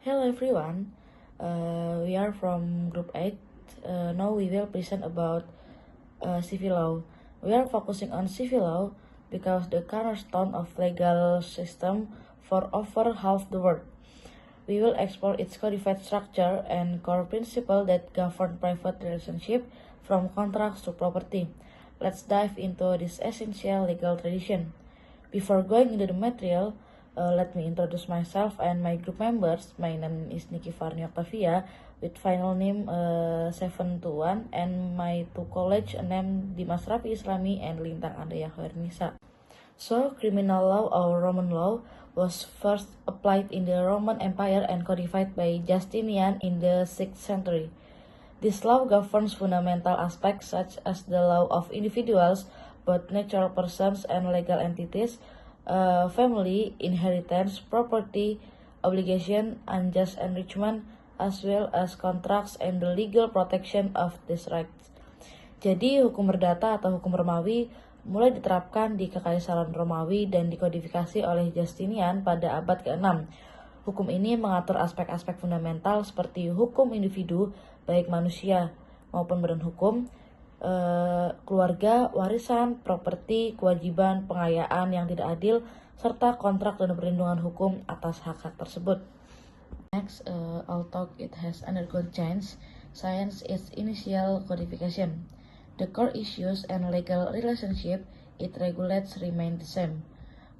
Hello everyone, we are from Group 8. Now we will present about civil law. We are focusing on civil law because the cornerstone of legal system for over half the world. We will explore its codified structure and core principle that govern private relationship from contracts to property. Let's dive into this essential legal tradition. Before going into the material, let me introduce myself and my group members. My name is Niki Farni Octavia with final name 721 and my two colleagues name Dimas Rafi Islami and Lintang Andaya Hoernisa. So, criminal law or Roman law was first applied in the Roman Empire and codified by Justinian in the 6th century. This law governs fundamental aspects such as the law of individuals, both natural persons and legal entities, family, inheritance, property, obligation, unjust enrichment, as well as contracts and the legal protection of these rights. Jadi hukum perdata atau hukum Romawi mulai diterapkan di Kekaisaran Romawi dan dikodifikasi oleh Justinian pada abad ke-6. Hukum ini mengatur aspek-aspek fundamental seperti hukum individu, baik manusia maupun badan hukum, keluarga, warisan, properti, kewajiban, pengayaan yang tidak adil, serta kontrak dan perlindungan hukum atas hak-hak tersebut. Next, although it has undergone change, since its initial codification, the core issues and legal relationship it regulates remain the same,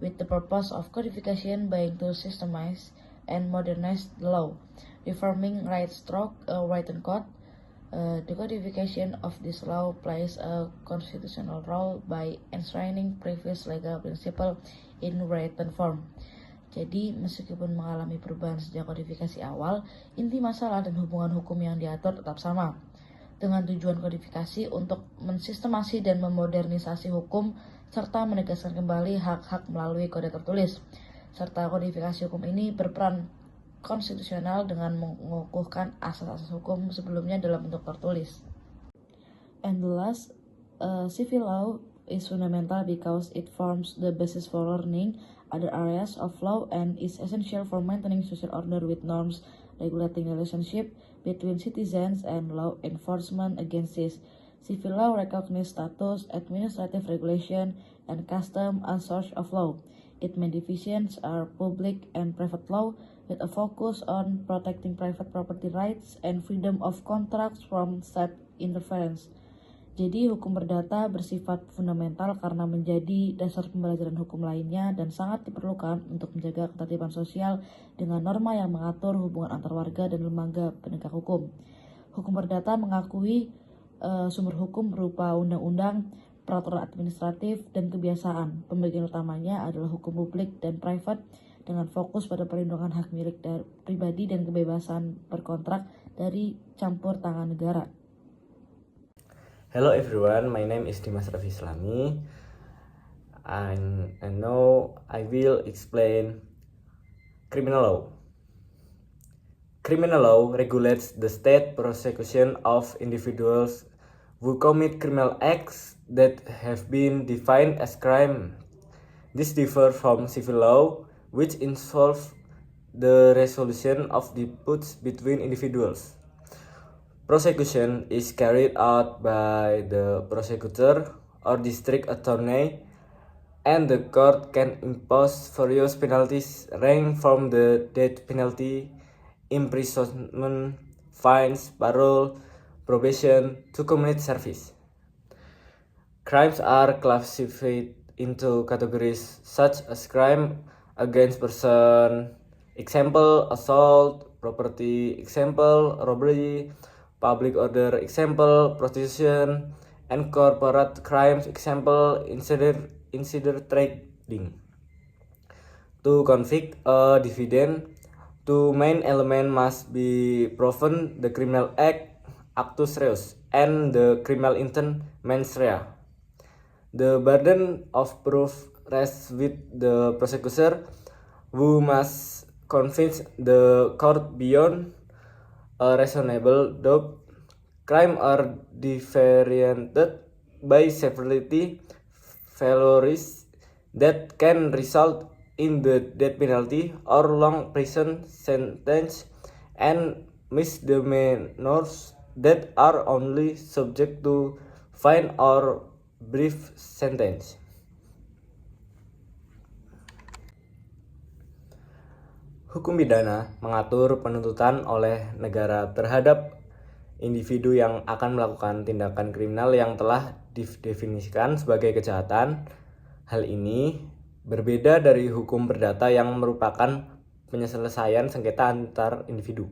with the purpose of codification being to systemize and modernize the law, reforming rights through a written code. The codification of this law plays a constitutional role by enshrining previous legal principle in written form. Jadi, meskipun mengalami perubahan sejak kodifikasi awal, inti masalah dan hubungan hukum yang diatur tetap sama. Dengan tujuan kodifikasi untuk mensistemasi dan memodernisasi hukum, serta menegaskan kembali hak-hak melalui kode tertulis. Serta kodifikasi hukum ini berperan konstitusional dengan mengukuhkan asas-asas hukum sebelumnya dalam bentuk tertulis. And the last, civil law is fundamental because it forms the basis for learning other areas of law and is essential for maintaining social order with norms regulating relationship between citizens and law enforcement against this. Civil law recognizes status, administrative regulation, and custom as source of law. Its main divisions are public and private law, with a focus on protecting private property rights and freedom of contracts from state interference. Jadi, hukum perdata bersifat fundamental karena menjadi dasar pembelajaran hukum lainnya dan sangat diperlukan untuk menjaga ketertiban sosial dengan norma yang mengatur hubungan antar warga dan lembaga penegak hukum. Hukum perdata mengakui sumber hukum berupa undang-undang, peraturan administratif, dan kebiasaan. Pembagian utamanya adalah hukum publik dan private dengan fokus pada perlindungan hak milik pribadi dan kebebasan berkontrak dari campur tangan negara. Hello everyone, my name is Dimas Rafi Islami and now I will explain criminal law. Criminal law regulates the state prosecution of individuals who commit criminal acts that have been defined as crime. This differs from civil law, which involves the resolution of disputes between individuals. Prosecution is carried out by the prosecutor or district attorney, and the court can impose various penalties ranging from the death penalty, imprisonment, fines, parole, probation, to community service. Crimes are classified into categories such as crime against person, example assault, property, example robbery, public order, example prostitution, and corporate crimes, example insider trading. To convict a defendant, two main elements must be proven: the criminal act, actus reus, and the criminal intent, mens rea. The burden of proof rests with the prosecutor, who must convince the court beyond a reasonable doubt. Crime are differentiated by severity, felonies that can result in the death penalty or long prison sentence and misdemeanors that are only subject to fine or brief sentence. Hukum pidana mengatur penuntutan oleh negara terhadap individu yang akan melakukan tindakan kriminal yang telah didefinisikan sebagai kejahatan. Hal ini berbeda dari hukum perdata yang merupakan penyelesaian sengketa antar individu.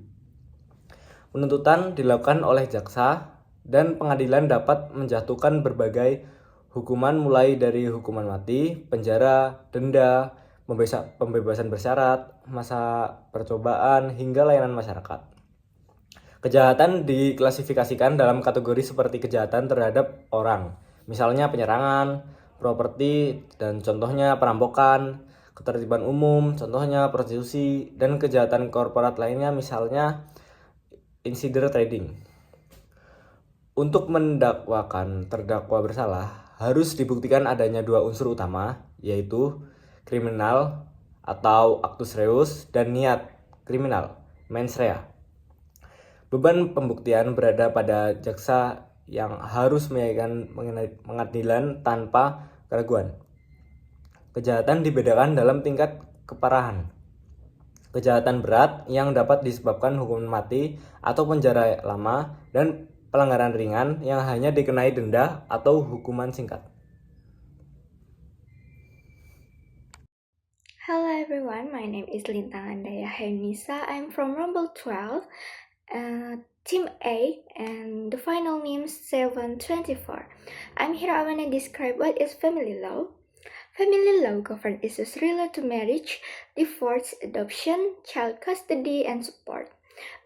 Penuntutan dilakukan oleh jaksa dan pengadilan dapat menjatuhkan berbagai hukuman mulai dari hukuman mati, penjara, denda, pembebasan bersyarat, masa percobaan, hingga layanan masyarakat. Kejahatan diklasifikasikan dalam kategori seperti kejahatan terhadap orang, misalnya penyerangan, properti, dan contohnya perampokan, ketertiban umum, contohnya prostitusi, dan kejahatan korporat lainnya, misalnya insider trading. Untuk mendakwakan terdakwa bersalah, harus dibuktikan adanya dua unsur utama, yaitu kriminal atau actus reus dan niat kriminal, mens rea. Beban pembuktian berada pada jaksa yang harus menyajikan pengadilan tanpa keraguan. Kejahatan dibedakan dalam tingkat keparahan. Kejahatan berat yang dapat disebabkan hukuman mati atau penjara lama, dan pelanggaran ringan yang hanya dikenai denda atau hukuman singkat. Hello everyone, my name is Lintang Andaya Henisa. I'm from Rumble 12, Team A, and the final name is 724. I'm here. I want to describe what is family law. Family law governs issues related to marriage, divorce, adoption, child custody, and support.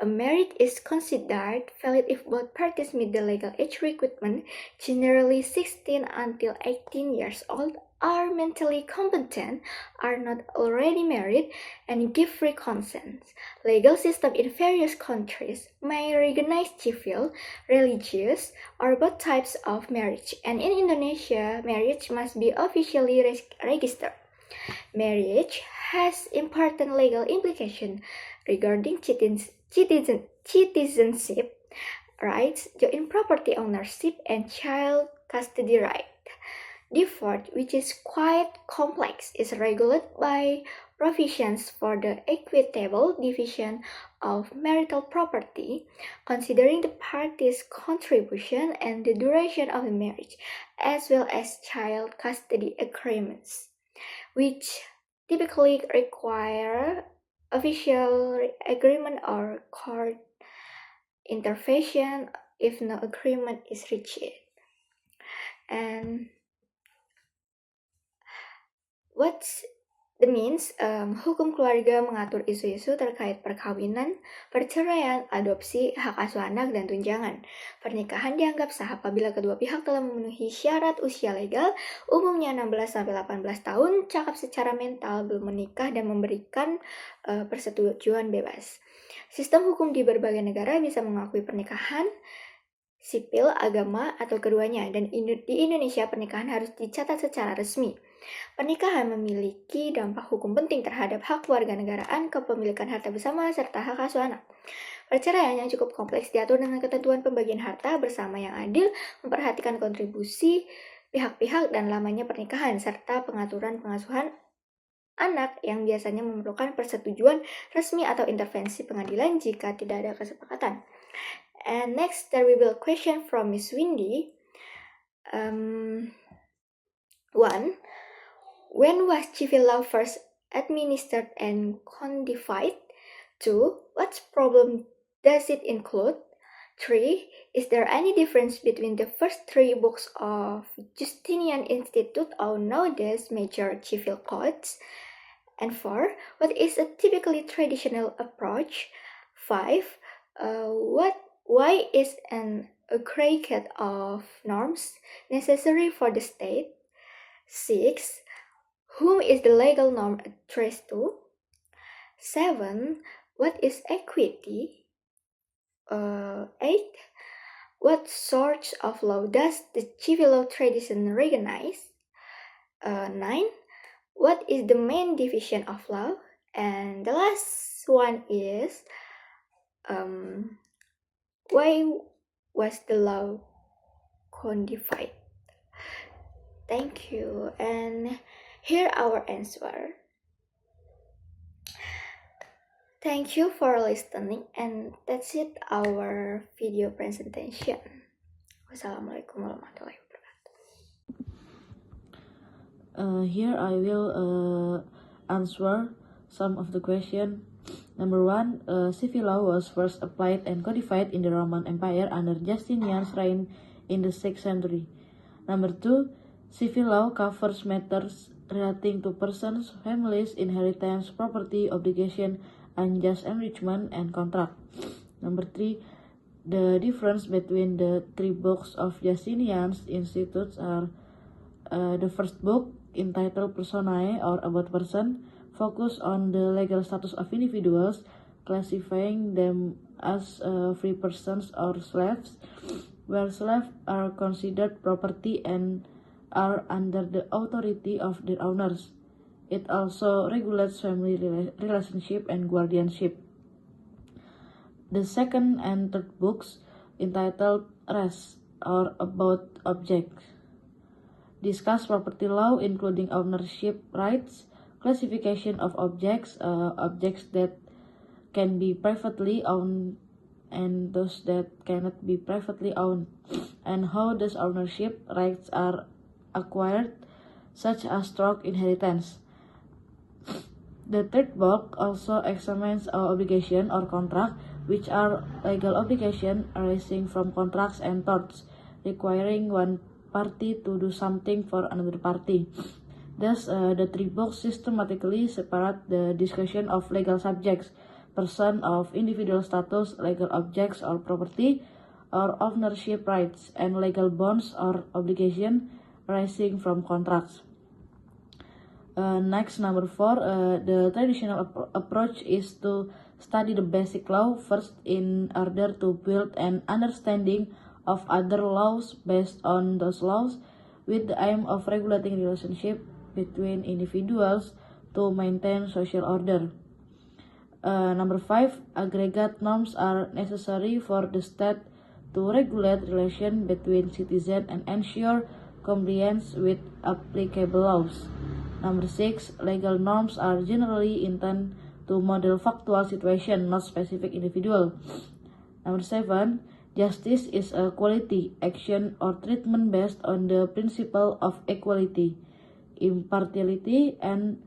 A marriage is considered valid if both parties meet the legal age requirement, generally 16 until 18 years old, are mentally competent, are not already married, and give free consent. Legal system in various countries may recognize civil, religious, or both types of marriage, and in Indonesia, marriage must be officially registered. Marriage has important legal implications regarding citizenship rights, joint property ownership, and child custody right. Divorce, which is quite complex, is regulated by provisions for the equitable division of marital property, considering the parties' contribution and the duration of the marriage, as well as child custody agreements, which typically require official agreement or court intervention if no agreement is reached. And what's the means? Hukum keluarga mengatur isu-isu terkait perkawinan, perceraian, adopsi, hak asuh anak, dan tunjangan. Pernikahan dianggap sah apabila kedua pihak telah memenuhi syarat usia legal, umumnya 16-18 tahun, cakap secara mental, belum menikah, dan memberikan persetujuan bebas. Sistem hukum di berbagai negara bisa mengakui pernikahan sipil, agama, atau keduanya, dan di Indonesia pernikahan harus dicatat secara resmi. Pernikahan memiliki dampak hukum penting terhadap hak kewarganegaraan, kepemilikan harta bersama, serta hak asuh anak. Perceraian yang cukup kompleks diatur dengan ketentuan pembagian harta bersama yang adil, memperhatikan kontribusi pihak-pihak dan lamanya pernikahan, serta pengaturan pengasuhan anak yang biasanya memerlukan persetujuan resmi atau intervensi pengadilan jika tidak ada kesepakatan. And next, there will be a question from Miss Windy. 1. When was civil law first administered and codified? 2. What problem does it include? 3. Is there any difference between the first 3 books of Justinian Institute or nowadays major civil codes? And 4. What is a typically traditional approach? 5. Why is an aggregate of norms necessary for the state? 6. Whom is the legal norm addressed to? 7. What is equity? 8. What sorts of law does the civil law tradition recognize? 9. What is the main division of law? And the last one is, Why was the law codified? Thank you. And here our answer. Thank you for listening, and that's it our video presentation. Wassalamualaikum warahmatullahi wabarakatuh. Here I will answer some of the question. Number 1, civil law was first applied and codified in the Roman Empire under Justinian's reign in the 6th century. Number 2, civil law covers matters relating to persons, families, inheritance, property, obligation, unjust enrichment, and contract. Number 3, the difference between the 3 books of Justinian's institutes are the first book, entitled Personae or About Person, focus on the legal status of individuals, classifying them as free persons or slaves, where slaves are considered property and are under the authority of their owners. It also regulates family relationship and guardianship. The second and third books, entitled Res or About Objects, discuss property law, including ownership rights, classification of objects, objects that can be privately owned and those that cannot be privately owned, and how those ownership rights are acquired, such as through inheritance. The third book also examines obligation or contract, which are legal obligations arising from contracts and torts, requiring one party to do something for another party. Thus, the 3 books systematically separate the discussion of legal subjects, person of individual status, legal objects or property, or ownership rights, and legal bonds or obligation arising from contracts. Next, number 4, the traditional approach is to study the basic law first in order to build an understanding of other laws based on those laws, with the aim of regulating relationship between individuals to maintain social order. Number 5, aggregate norms are necessary for the state to regulate relation between citizens and ensure compliance with applicable laws. Number 6, legal norms are generally intended to model factual situation, not specific individual. Number 7, justice is a quality, action, or treatment based on the principle of equality, impartiality, and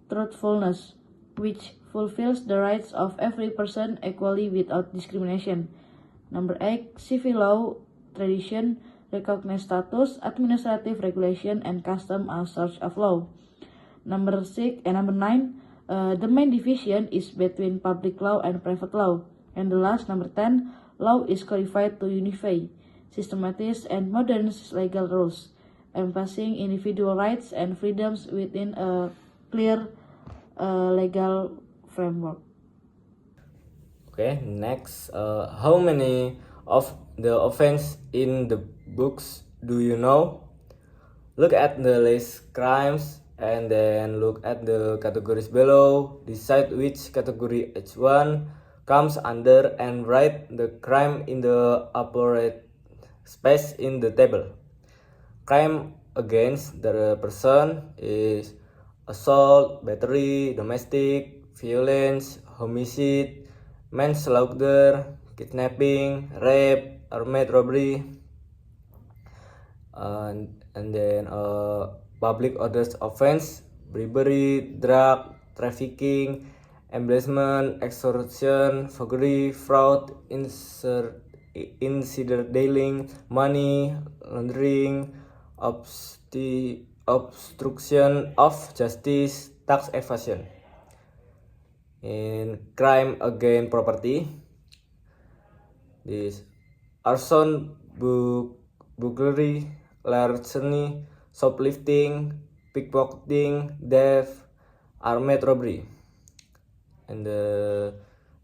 truthfulness, which fulfills the rights of every person equally without discrimination. Number 8, civil law tradition recognize status, administrative regulation, and custom as source of law. Number 9, the main division is between public law and private law. And the last, number 10, law is codified to unify, systematize, and modernize legal rules, emphasizing individual rights and freedoms within a clear legal framework. Okay, next, how many of the offense in the books do you know? Look at the list crimes and then look at the categories below. Decide which category each one comes under and write the crime in the appropriate space in the table. Crime against the person is assault, battery, domestic violence, homicide, manslaughter, kidnapping, rape, armed robbery, and then public orders offense, bribery, drug trafficking, embezzlement, extortion, forgery, fraud, insider dealing, money laundering, obstruction of justice, tax evasion. In crime against property, this arson, burglary, larceny, shoplifting, pickpocketing, theft, armed robbery. And the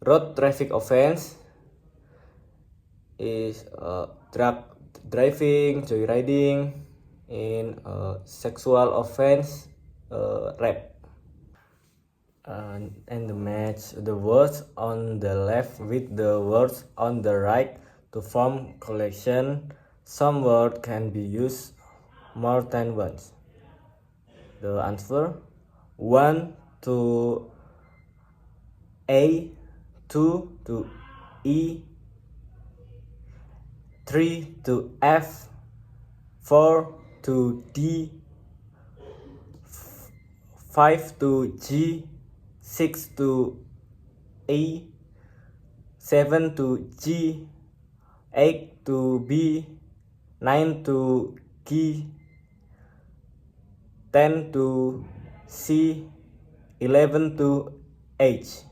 road traffic offense is drug driving, joyriding, in sexual offense, rape. and match the words on the left with the words on the right to form collection. Some word can be used more than once. The answer: 1 to A, 2 to E, 3 to F, 4 to D, 5 to G, 6 to E, 7 to G, 8 to B, 9 to G, 10 to C, 11 to H.